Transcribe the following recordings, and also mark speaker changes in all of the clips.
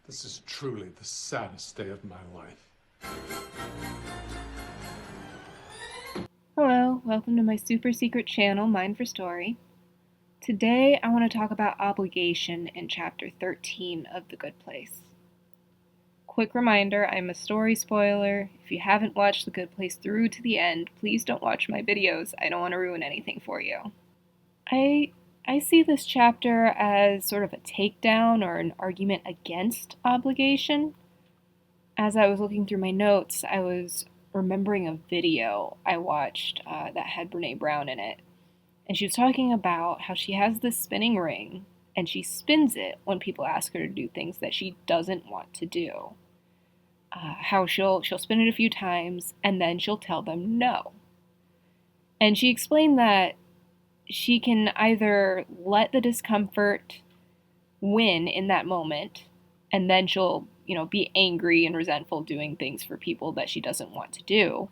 Speaker 1: This is truly the saddest day of my life.
Speaker 2: Hello, welcome to my super secret channel, Mind for Story. Today I want to talk about obligation in chapter 13 of The Good Place. Quick reminder, I'm a story spoiler. If you haven't watched The Good Place through to the end, please don't watch my videos. I don't want to ruin anything for you. I see this chapter as sort of a takedown or an argument against obligation. As I was looking through my notes, I was remembering a video I watched that had Brene Brown in it. And she was talking about how she has this spinning ring and she spins it when people ask her to do things that she doesn't want to do. How she'll spin it a few times and then she'll tell them no. And she explained that she can either let the discomfort win in that moment and then she'll, be angry and resentful doing things for people that she doesn't want to do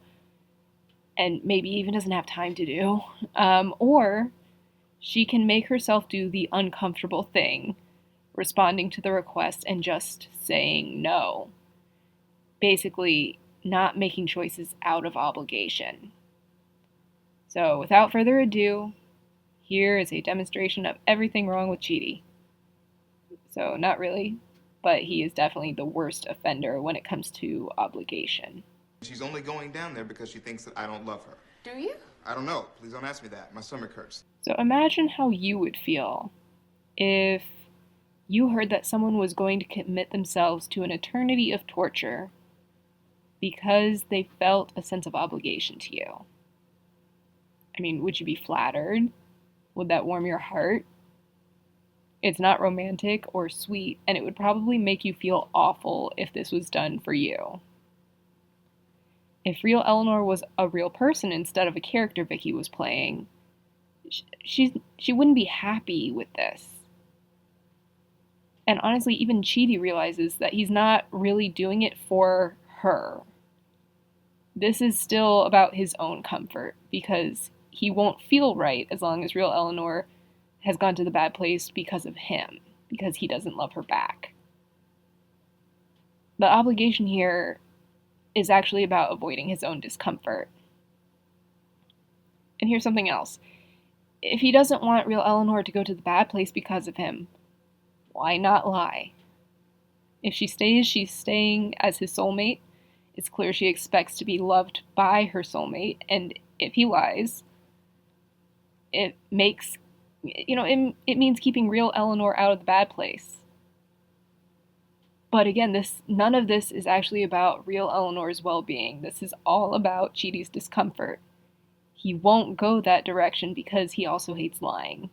Speaker 2: and maybe even doesn't have time to do. Or she can make herself do the uncomfortable thing, responding to the request and just saying no. Basically, not making choices out of obligation. So, without further ado, here is a demonstration of everything wrong with Chidi. So, not really, but he is definitely the worst offender when it comes to obligation.
Speaker 3: She's only going down there because she thinks that I don't love her.
Speaker 4: Do you?
Speaker 3: I don't know. Please don't ask me that. My stomach hurts.
Speaker 2: So imagine how you would feel if you heard that someone was going to commit themselves to an eternity of torture because they felt a sense of obligation to you. I mean, would you be flattered? Would that warm your heart? It's not romantic or sweet, and it would probably make you feel awful if this was done for you. If real Eleanor was a real person instead of a character Vicky was playing, she wouldn't be happy with this. And honestly, even Chidi realizes that he's not really doing it for her. This is still about his own comfort, because he won't feel right as long as real Eleanor has gone to the bad place because of him, because he doesn't love her back. The obligation here is actually about avoiding his own discomfort. And here's something else. If he doesn't want real Eleanor to go to the bad place because of him, why not lie? If she stays, she's staying as his soulmate. It's clear she expects to be loved by her soulmate, and if he lies, it makes, it means keeping real Eleanor out of the bad place. But again, none of this is actually about real Eleanor's well-being. This is all about Chidi's discomfort. He won't go that direction because he also hates lying.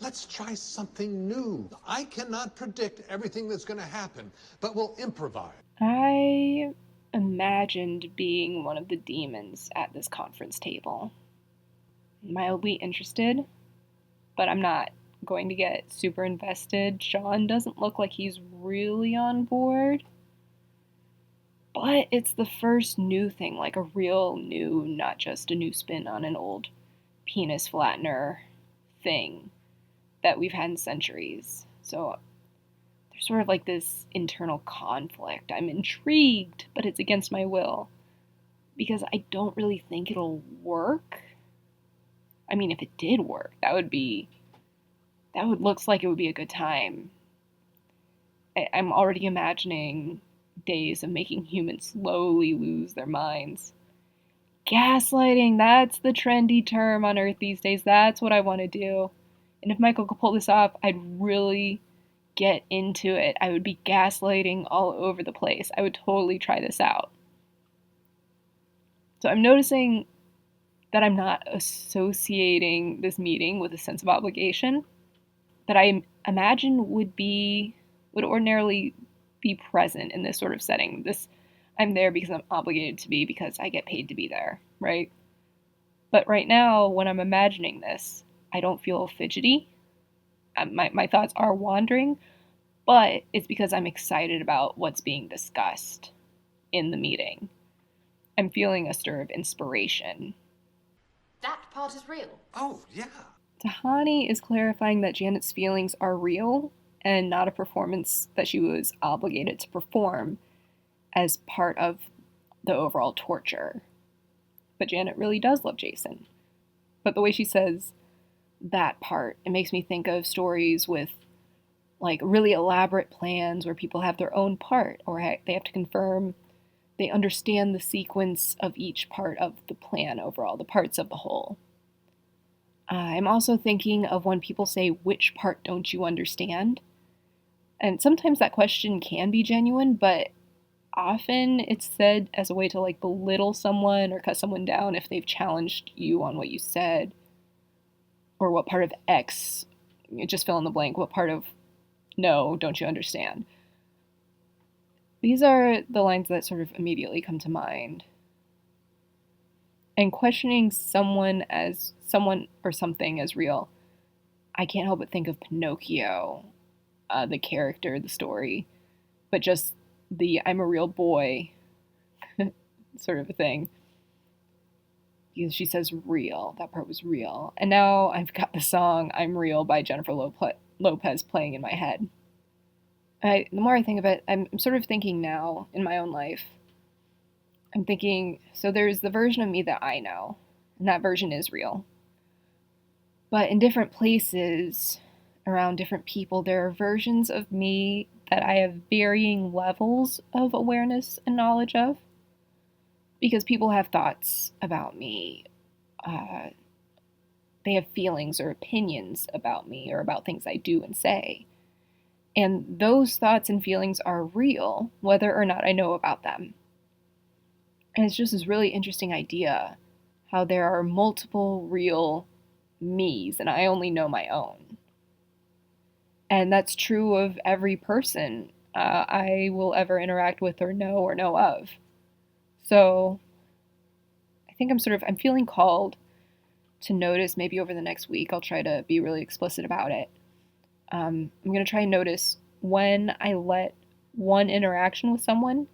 Speaker 1: Let's try something new. I cannot predict everything that's going to happen, but we'll improvise.
Speaker 2: I imagined being one of the demons at this conference table. Mildly interested, but I'm not going to get super invested. Sean doesn't look like he's really on board. But it's the first new thing, like a real new, not just a new spin on an old penis flattener thing that we've had in centuries. So there's sort of like this internal conflict. I'm intrigued, but it's against my will, because I don't really think it'll work. I mean, if it did work, looks like it would be a good time. I'm already imagining days of making humans slowly lose their minds. Gaslighting, that's the trendy term on Earth these days. That's what I want to do. And if Michael could pull this off, I'd really get into it. I would be gaslighting all over the place. I would totally try this out. So I'm noticing that I'm not associating this meeting with a sense of obligation that I imagine would ordinarily be present in this sort of setting. I'm there because I'm obligated to be, because I get paid to be there, right? But right now, when I'm imagining this, I don't feel fidgety. My thoughts are wandering, but it's because I'm excited about what's being discussed in the meeting. I'm feeling a stir of inspiration.
Speaker 4: That part is real.
Speaker 1: Oh, yeah.
Speaker 2: Tahani is clarifying that Janet's feelings are real and not a performance that she was obligated to perform as part of the overall torture. But Janet really does love Jason. But the way she says that part, it makes me think of stories with like really elaborate plans where people have their own part, or they have to confirm they understand the sequence of each part of the plan overall, the parts of the whole. I'm also thinking of when people say, which part don't you understand? And sometimes that question can be genuine, but often it's said as a way to like belittle someone or cut someone down if they've challenged you on what you said, or what part of X, just fill in the blank, what part of no don't you understand? These are the lines that sort of immediately come to mind. And questioning someone or something as real, I can't help but think of Pinocchio, the character, the story, but just the I'm a real boy sort of a thing. Because she says real, that part was real. And now I've got the song I'm Real by Jennifer Lopez playing in my head. The more I think of it, I'm sort of thinking now in my own life, I'm thinking, so there's the version of me that I know, and that version is real. But in different places, around different people, there are versions of me that I have varying levels of awareness and knowledge of. Because people have thoughts about me. They have feelings or opinions about me or about things I do and say. And those thoughts and feelings are real, whether or not I know about them. And it's just this really interesting idea how there are multiple real me's and I only know my own. And that's true of every person I will ever interact with or know of. So I think I'm feeling called to notice, maybe over the next week, I'll try to be really explicit about it. I'm going to try and notice when I let one interaction with someone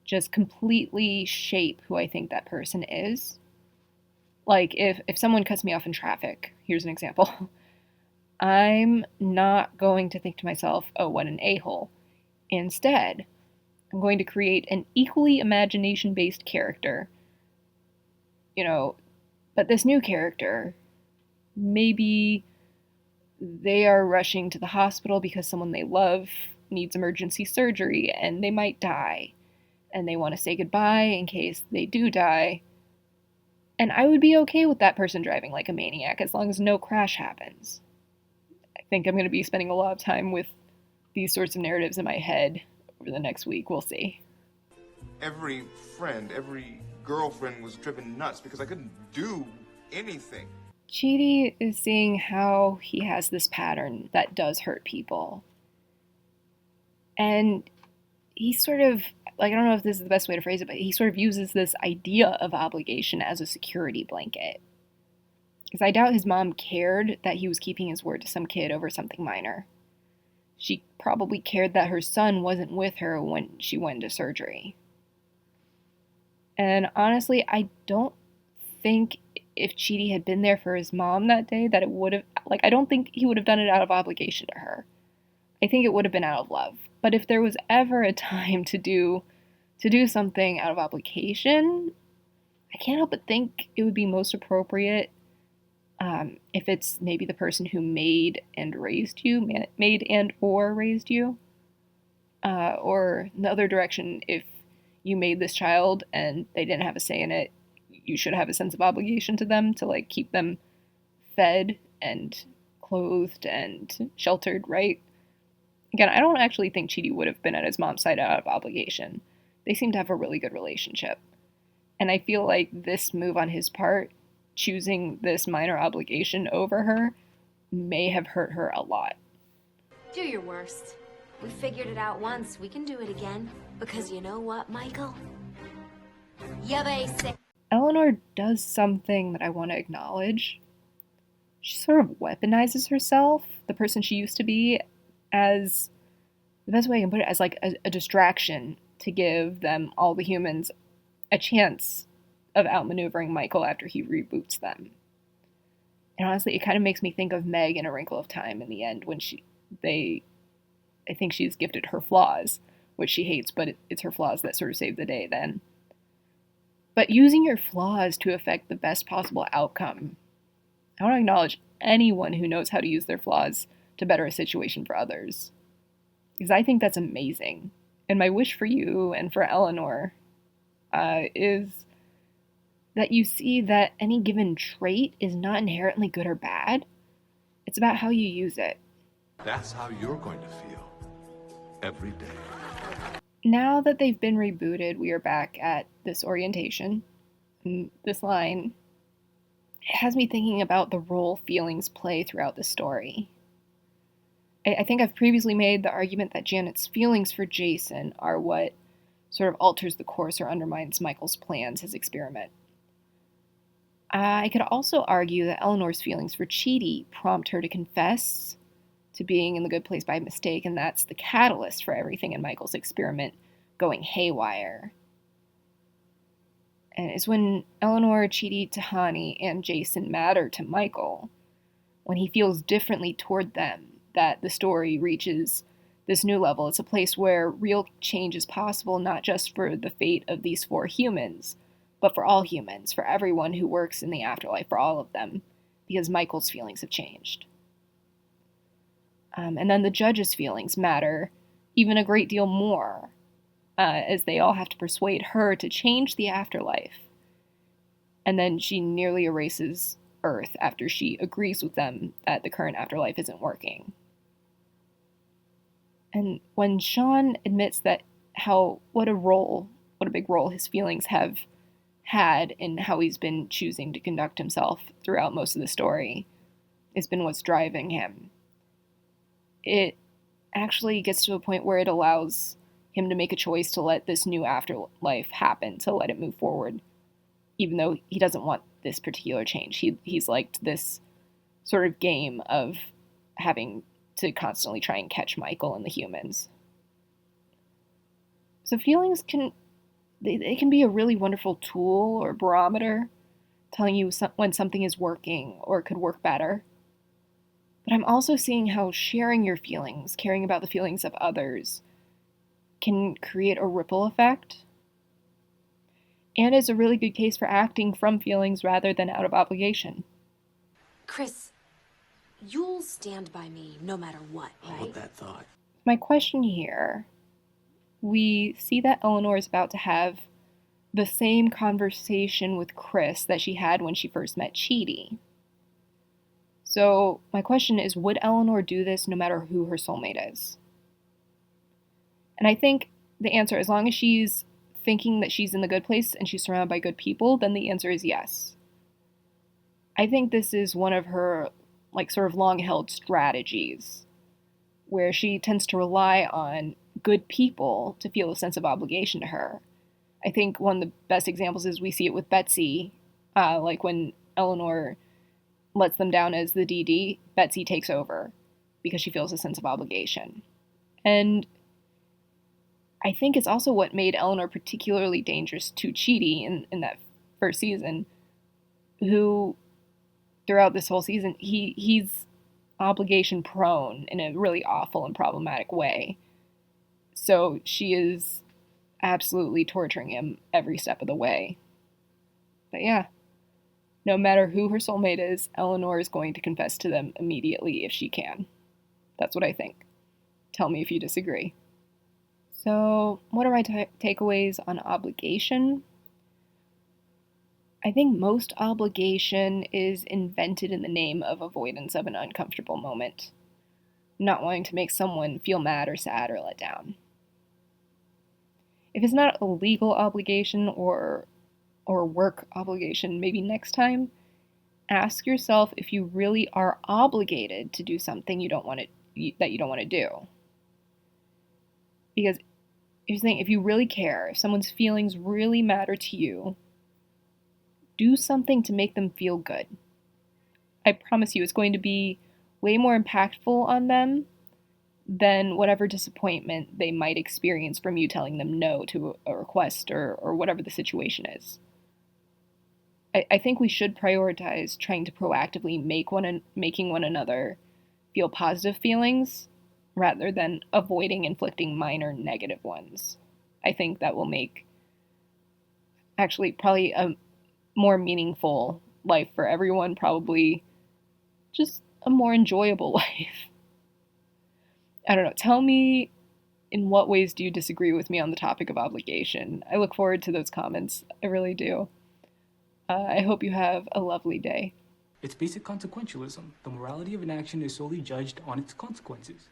Speaker 2: just completely shape who I think that person is. Like if someone cuts me off in traffic, here's an example. I'm not going to think to myself, oh, what an a-hole. Instead, I'm going to create an equally imagination-based character. But this new character, maybe they are rushing to the hospital because someone they love needs emergency surgery and they might die. And they want to say goodbye in case they do die. And I would be okay with that person driving like a maniac as long as no crash happens. I think I'm going to be spending a lot of time with these sorts of narratives in my head over the next week. We'll see.
Speaker 3: Every friend, every girlfriend was driven nuts because I couldn't do anything.
Speaker 2: Chidi is seeing how he has this pattern that does hurt people. And he sort of, I don't know if this is the best way to phrase it, but he sort of uses this idea of obligation as a security blanket. Because I doubt his mom cared that he was keeping his word to some kid over something minor. She probably cared that her son wasn't with her when she went into surgery. And honestly, I don't think if Chidi had been there for his mom that day, that it would have, I don't think he would have done it out of obligation to her. I think it would have been out of love. But if there was ever a time to do something out of obligation, I can't help but think it would be most appropriate if it's maybe the person who made and or raised you, or in the other direction, if you made this child and they didn't have a say in it, you should have a sense of obligation to them to keep them fed and clothed and sheltered, right? Again, I don't actually think Chidi would have been at his mom's side out of obligation. They seem to have a really good relationship. And I feel like this move on his part, choosing this minor obligation over her, may have hurt her a lot.
Speaker 4: Do your worst. We figured it out once. We can do it again. Because you know what, Michael? Yeah, basic.
Speaker 2: Eleanor does something that I want to acknowledge. She sort of weaponizes herself, the person she used to be, as, the best way I can put it, as a distraction to give them, all the humans, a chance of outmaneuvering Michael after he reboots them. And honestly, it kind of makes me think of Meg in A Wrinkle of Time in the end, when I think she's gifted her flaws, which she hates, but it's her flaws that sort of save the day then. But using your flaws to affect the best possible outcome, I want to acknowledge anyone who knows how to use their flaws to better a situation for others, because I think that's amazing. And my wish for you and for Eleanor is that you see that any given trait is not inherently good or bad. It's about how you use it.
Speaker 1: That's how you're going to feel every day.
Speaker 2: Now that they've been rebooted, we are back at this orientation. And this line, it has me thinking about the role feelings play throughout the story. I think I've previously made the argument that Janet's feelings for Jason are what sort of alters the course or undermines Michael's plans, his experiment. I could also argue that Eleanor's feelings for Chidi prompt her to confess to being in the good place by mistake, and that's the catalyst for everything in Michael's experiment going haywire. And it's when Eleanor, Chidi, Tahani, and Jason matter to Michael, when he feels differently toward them, that the story reaches this new level. It's a place where real change is possible, not just for the fate of these 4 humans, but for all humans, for everyone who works in the afterlife, for all of them, because Michael's feelings have changed. And then the judge's feelings matter even a great deal more, as they all have to persuade her to change the afterlife. And then she nearly erases Earth after she agrees with them that the current afterlife isn't working. And when Sean admits that what a big role his feelings have had in how he's been choosing to conduct himself throughout most of the story, has been what's driving him. It actually gets to a point where it allows him to make a choice to let this new afterlife happen, to let it move forward, even though he doesn't want this particular change. He's liked this sort of game of having to constantly try and catch Michael and the humans. So feelings can be a really wonderful tool or barometer, telling you when something is working or could work better. But I'm also seeing how sharing your feelings, caring about the feelings of others, can create a ripple effect. And is a really good case for acting from feelings rather than out of obligation.
Speaker 4: Chris, you'll stand by me no matter what, right?
Speaker 1: Hold that thought.
Speaker 2: My question here, we see that Eleanor is about to have the same conversation with Chris that she had when she first met Chidi. So my question is, would Eleanor do this no matter who her soulmate is? And I think the answer, as long as she's thinking that she's in the good place and she's surrounded by good people, then the answer is yes. I think this is one of her sort of long-held strategies, where she tends to rely on good people to feel a sense of obligation to her. I think one of the best examples is we see it with Betsy, when Eleanor lets them down as the DD, Betsy takes over because she feels a sense of obligation. And I think it's also what made Eleanor particularly dangerous to Chidi in that first season, who throughout this whole season, he's obligation prone in a really awful and problematic way. So she is absolutely torturing him every step of the way. But yeah, no matter who her soulmate is, Eleanor is going to confess to them immediately if she can. That's what I think. Tell me if you disagree. So, what are my takeaways on obligation? I think most obligation is invented in the name of avoidance of an uncomfortable moment, not wanting to make someone feel mad or sad or let down. If it's not a legal obligation or work obligation, maybe next time, ask yourself if you really are obligated to do something that you don't want to do. Because if you really care, if someone's feelings really matter to you, do something to make them feel good. I promise you it's going to be way more impactful on them than whatever disappointment they might experience from you telling them no to a request or whatever the situation is. I think we should prioritize trying to proactively making one another feel positive feelings rather than avoiding inflicting minor negative ones. I think that will make actually probably a more meaningful life for everyone, probably just a more enjoyable life. I don't know. Tell me, in what ways do you disagree with me on the topic of obligation? I look forward to those comments. I really do. I hope you have a lovely day.
Speaker 5: It's basic consequentialism. The morality of an action is solely judged on its consequences.